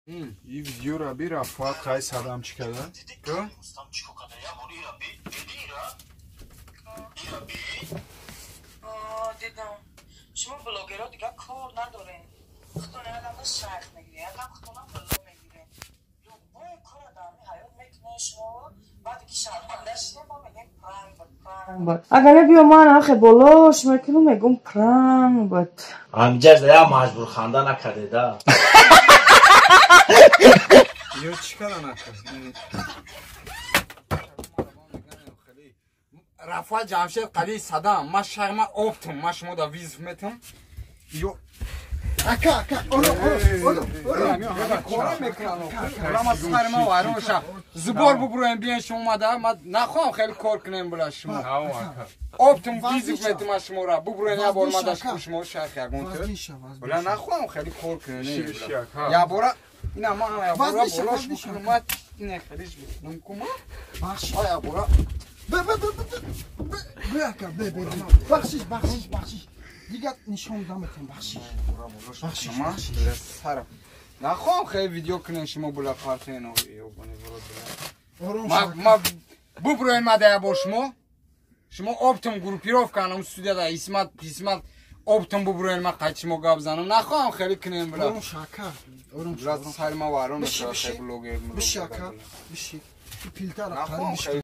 این ویدیو را بی رفت خیلی سادم چیکاره؟ تو؟ دیدم شما بلاگرها دیگه کار ندارین خودتون آدم شرط میگیره آدم خودتون بلاگ میگیره با این کار آدمی حیات میکنه شما بعد که شرمنده شده ما میگیم پرنگ بود اگر بیا من آخه بلاش میکنم میگم پرنگ بود همجرد یا مجبور خانده نکرده ده یا چیکاره نکرد؟ رفع جمشید قلی صدام ما شما آفتم ما شما دا ویزف میتم یو اکا کارم میکنم ما سر ما واروشا زبار ببرویم بیان شما ماده ما نخواهم خیلی کار کنیم بلا شما آفتم ویزف میتم ما شما را ببرویم یا بار ما داشت شما شرخ یکون بلا نخواهم خیلی کار کنیم یا بارا اینا ما هم یا بارا بلاش بکنم ما اینه خیلیش بکنم کما یا بارا بخشش دیگه نشون دامتون بخشش نخواهم خیلی ویدیو کنین شما بلا کارتین ما ببروین مده با شما آبتم گروپی رو کنم استودیا دا اسمت آبتم ببروین ما قید شما گاب زنم نخواهم خیلی کنین بلا اورم شاکر بلا سر ما وارم خیلی بلوگر بشی اکا بشی پیلتر نخواهم خیلی